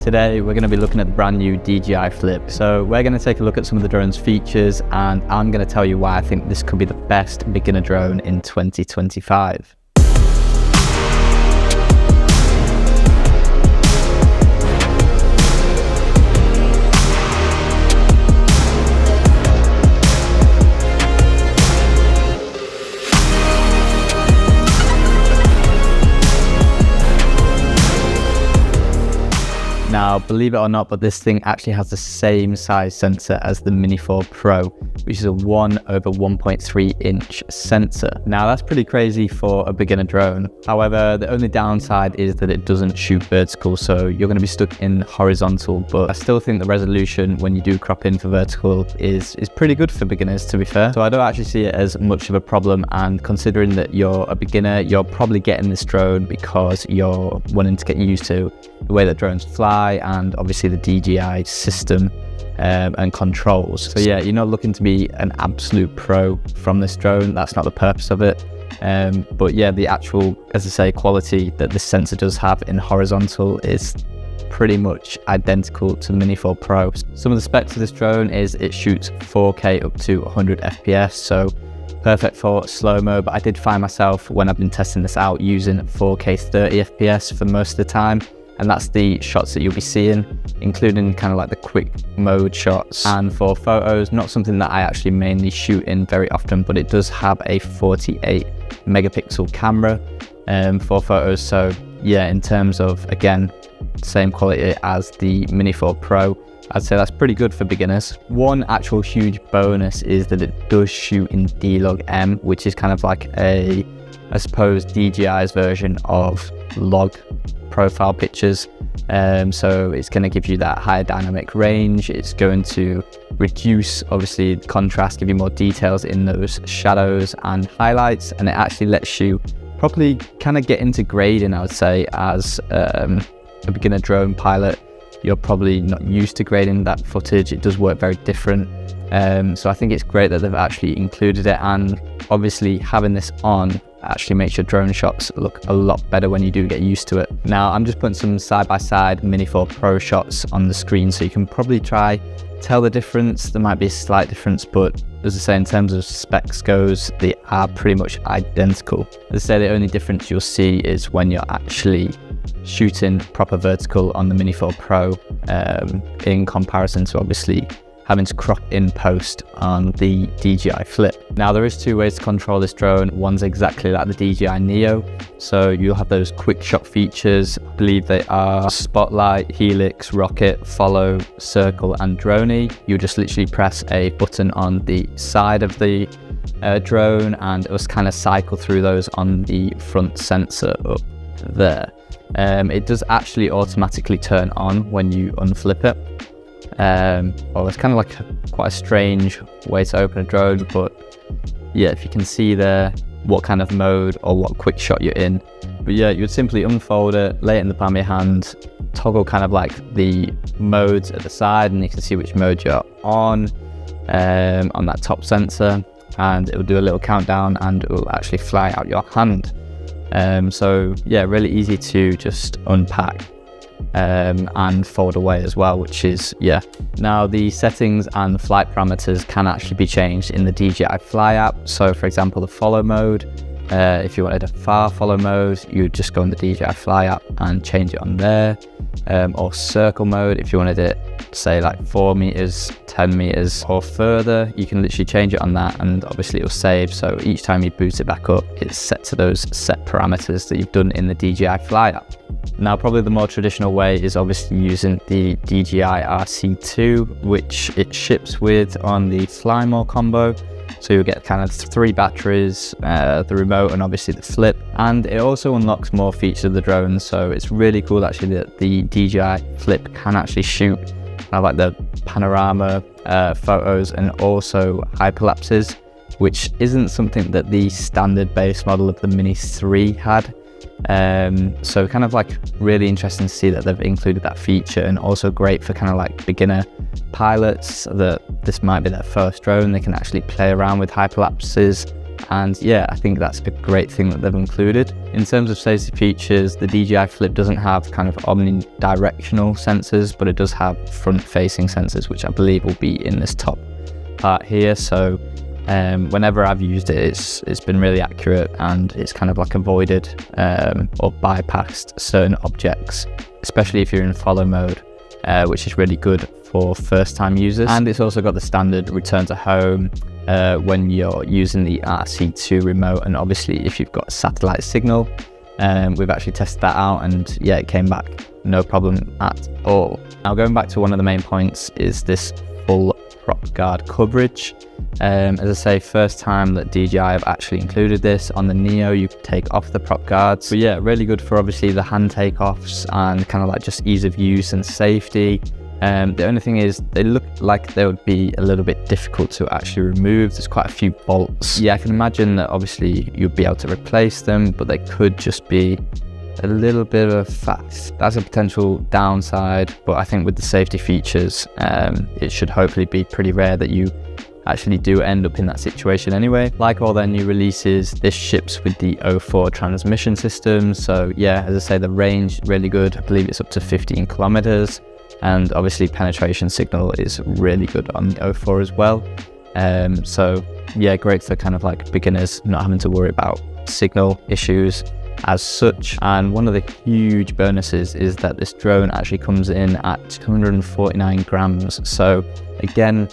Today we're going to be looking at the brand new DJI FLIP. So we're going to take a look at some of the drone's features, and I'm going to tell you why I think this could be the best beginner drone in 2025. Now, believe it or not, but this thing actually has the same size sensor as the Mini 4 Pro, which is a 1/1.3 inch sensor. Now, that's pretty crazy for a beginner drone. However, the only downside is that it doesn't shoot vertical, so you're going to be stuck in horizontal. But I still think the resolution when you do crop in for vertical is pretty good for beginners, to be fair. So I don't actually see it as much of a problem, and considering that you're a beginner, you're probably getting this drone because you're wanting to get used to the way that drones fly and obviously the DJI system and controls. So yeah, you're not looking to be an absolute pro from this drone. That's not the purpose of it. But yeah, the actual, as I say, quality that this sensor does have in horizontal is pretty much identical to the Mini 4 Pro. Some of the specs of this drone is it shoots 4K up to 100 FPS, so perfect for slow-mo, but I did find myself when I've been testing this out using 4K 30 FPS for most of the time. And that's the shots that you'll be seeing, including kind of like the quick mode shots. And for photos, not something that I actually mainly shoot in very often, but it does have a 48 megapixel camera for photos. So yeah, in terms of, again, same quality as the Mini 4 Pro, I'd say that's pretty good for beginners. One actual huge bonus is that it does shoot in D-Log-M, which is kind of like I suppose DJI's version of log profile pictures. So it's going to give you that higher dynamic range. It's going to reduce, obviously, contrast, give you more details in those shadows and highlights, and it actually lets you properly kind of get into grading, I would say. As a beginner drone pilot, you're probably not used to grading that footage. It does work very different. So I think it's great that they've actually included it, and obviously having this on actually makes your drone shots look a lot better when you do get used to it. Now, I'm just putting some side-by-side Mini 4 Pro shots on the screen, so you can probably tell the difference. There might be a slight difference, but as I say, in terms of specs goes, they are pretty much identical. As I say, the only difference you'll see is when you're actually shooting proper vertical on the Mini 4 Pro in comparison to obviously having to crop in post on the DJI FLIP. Now, there is two ways to control this drone. One's exactly like the DJI Neo. So you'll have those QuickShot features. I believe they are Spotlight, Helix, Rocket, Follow, Circle, and Droney. You just literally press a button on the side of the drone, and it will kind of cycle through those on the front sensor up there. It does actually automatically turn on when you unflip it. Well, it's kind of like quite a strange way to open a drone, but yeah, if you can see there what kind of mode or what quick shot you're in. But yeah, you would simply unfold it, lay it in the palm of your hand, toggle kind of like the modes at the side, and you can see which mode you're on that top sensor, and it will do a little countdown and it will actually fly out your hand. So yeah, really easy to just unpack and fold away as well, which is, yeah. Now, the settings and the flight parameters can actually be changed in the DJI Fly app. So for example, the follow mode, if you wanted a far follow mode, you would just go on the DJI Fly app and change it on there. Or circle mode, if you wanted it, say like 4 meters, 10 meters or further, you can literally change it on that, and obviously it will save. So each time you boot it back up, it's set to those set parameters that you've done in the DJI Fly app. Now, probably the more traditional way is obviously using the DJI RC2, which it ships with on the Fly More combo. So you'll get kind of 3 batteries, the remote, and obviously the flip. And it also unlocks more features of the drone. So it's really cool actually that the DJI FLIP can actually shoot like the panorama photos and also hyperlapses, which isn't something that the standard base model of the Mini 3 had. So kind of like really interesting to see that they've included that feature, and also great for kind of like beginner pilots that this might be their first drone. They can actually play around with hyperlapses And yeah, I think that's a great thing that they've included. In terms of safety features, the DJI FLIP doesn't have kind of omnidirectional sensors, but it does have front-facing sensors, which I believe will be in this top part here. So whenever I've used it, it's been really accurate, and it's kind of like avoided or bypassed certain objects, especially if you're in follow mode, which is really good for first-time users. And it's also got the standard return to home when you're using the RC2 remote, and obviously if you've got a satellite signal. We've actually tested that out, and yeah, it came back no problem at all. Now, going back to one of the main points is this full prop guard coverage. As I say, first time that DJI have actually included this. On the Neo, you can take off the prop guards. But yeah, really good for obviously the hand takeoffs and kind of like just ease of use and safety. The only thing is they look like they would be a little bit difficult to actually remove. There's quite a few bolts. Yeah, I can imagine that obviously you'd be able to replace them, but they could just be a little bit of fat. That's a potential downside, but I think with the safety features, it should hopefully be pretty rare that you actually do end up in that situation anyway. Like all their new releases, this ships with the 04 transmission system. So yeah, as I say, the range really good. I believe it's up to 15 kilometers. And obviously penetration signal is really good on the 04 as well. So yeah, great for kind of like beginners not having to worry about signal issues as such. And one of the huge bonuses is that this drone actually comes in at 249 grams. So again,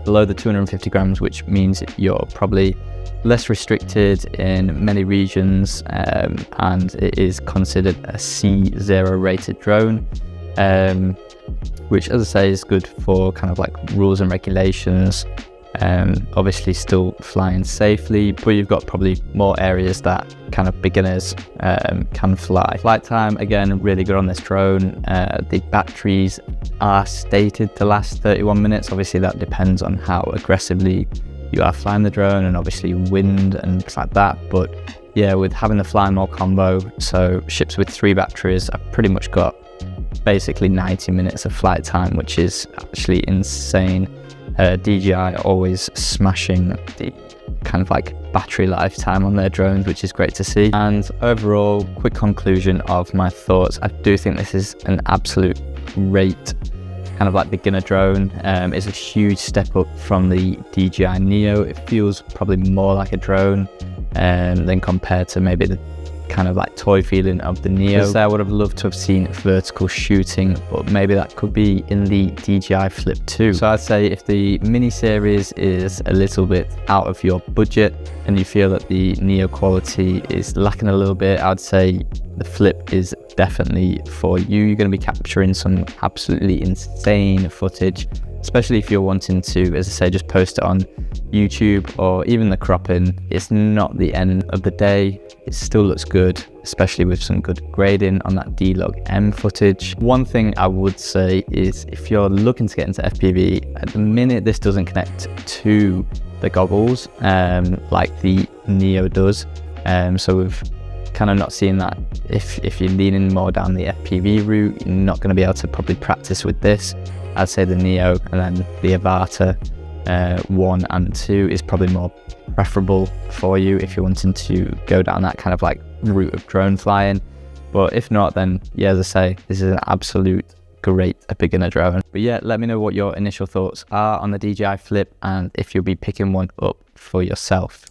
below the 250 grams, which means you're probably less restricted in many regions, and it is considered a C0 rated drone. Which, as I say, is good for kind of like rules and regulations. Obviously still flying safely, but you've got probably more areas that kind of beginners can fly. Flight time, again, really good on this drone. The batteries are stated to last 31 minutes. Obviously that depends on how aggressively you are flying the drone and obviously wind and things like that. But yeah, with having the fly more combo, so ships with 3 batteries, I've pretty much got basically 90 minutes of flight time, which is actually insane. DJI are always smashing the kind of like battery lifetime on their drones, which is great to see. And overall, quick conclusion of my thoughts, I do think this is an absolute great kind of like beginner drone. It's a huge step up from the DJI Neo. It feels probably more like a drone than compared to maybe the kind of like toy feeling of the Neo. I would have loved to have seen vertical shooting, but maybe that could be in the DJI FLIP 2. So I'd say if the mini series is a little bit out of your budget and you feel that the Neo quality is lacking a little bit, I'd say the FLIP is definitely for you. You're going to be capturing some absolutely insane footage, especially if you're wanting to, as I say, just post it on YouTube or even the cropping. It's not the end of the day. It still looks good, especially with some good grading on that D-Log-M footage. One thing I would say is if you're looking to get into FPV, at the minute this doesn't connect to the goggles like the Neo does. So we've kind of not seeing that. If you're leaning more down the FPV route, you're not going to be able to probably practice with this. I'd say the Neo and then the Avata 1 and 2 is probably more preferable for you if you're wanting to go down that kind of like route of drone flying. But if not, then yeah, as I say, this is an absolute great beginner drone. But yeah, let me know what your initial thoughts are on the DJI FLIP and if you'll be picking one up for yourself.